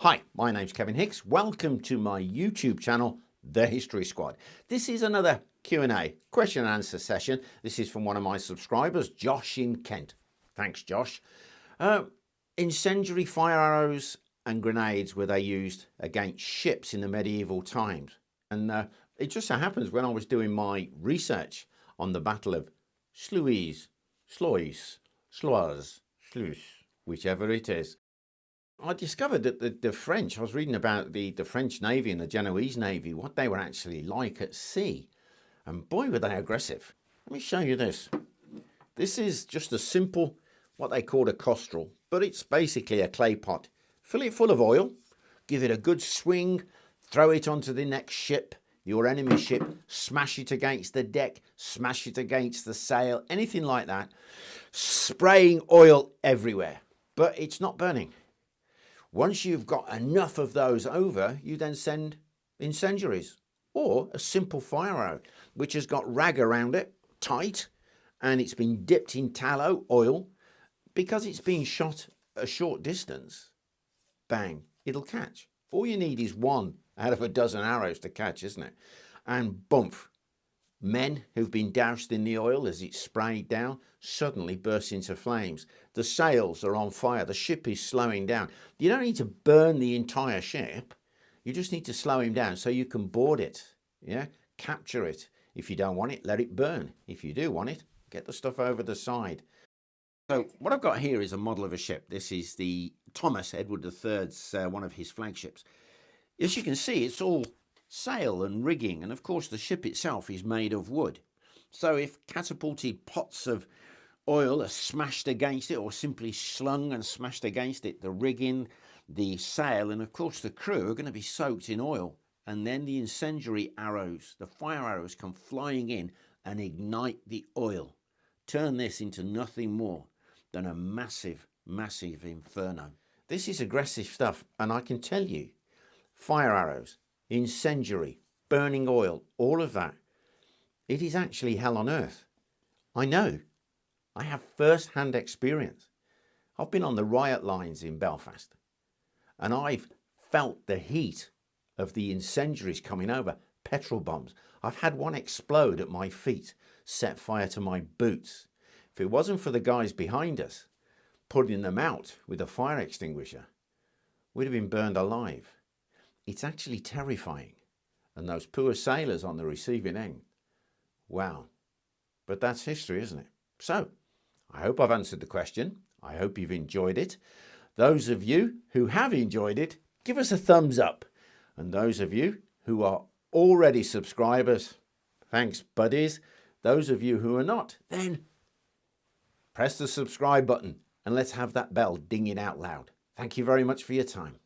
Hi, my name's Kevin Hicks. Welcome to my YouTube channel, The History Squad. This is another Q&A, question and answer session. This is from one of my subscribers, Josh in Kent. Thanks, Josh. Incendiary fire arrows and grenades were they used against ships in the medieval times. And it just so happens when I was doing my research on the Battle of Sluys, whichever it is, I discovered that the French, I was reading about the French Navy and the Genoese Navy, what they were actually like at sea. And boy, were they aggressive. Let me show you this. This is just a simple, what they call a costrel, but it's basically a clay pot. Fill it full of oil, give it a good swing, throw it onto the next ship, your enemy ship, smash it against the deck, smash it against the sail, anything like that. Spraying oil everywhere, but it's not burning. Once you've got enough of those over, you then send incendiaries or a simple fire arrow, which has got rag around it, tight, and it's been dipped in tallow oil. Because it's been shot a short distance, bang, it'll catch. All you need is one out of a dozen arrows to catch, isn't it? And bump, men who've been doused in the oil as it's sprayed down suddenly burst into flames. The sails are on fire. The ship is slowing down. You don't need to burn the entire ship. You just need to slow him down so you can board it. Yeah, capture it. If you don't want it, let it burn. If you do want it, get the stuff over the side. So what I've got here is a model of a ship. This is the Thomas Edward III's, one of his flagships. As you can see, it's all sail and rigging, and of course the ship itself is made of wood. So if catapulted pots of oil are smashed against it or simply slung and smashed against it, the rigging, the sail, and of course the crew are going to be soaked in oil. And then the incendiary arrows, the fire arrows, come flying in and ignite the oil. Turn this into nothing more than a massive, massive inferno. This is aggressive stuff, and I can tell you, fire arrows, incendiary, burning oil, all of that, it is actually hell on earth. I know. I have first-hand experience. I've been on the riot lines in Belfast, and I've felt the heat of the incendiaries coming over, petrol bombs. I've had one explode at my feet, set fire to my boots. If it wasn't for the guys behind us putting them out with a fire extinguisher, we'd have been burned alive. It's actually terrifying. And those poor sailors on the receiving end, wow. But that's history, isn't it? So, I hope I've answered the question. I hope you've enjoyed it. Those of you who have enjoyed it, give us a thumbs up. And those of you who are already subscribers, thanks buddies. Those of you who are not, then press the subscribe button and let's have that bell dinging out loud. Thank you very much for your time.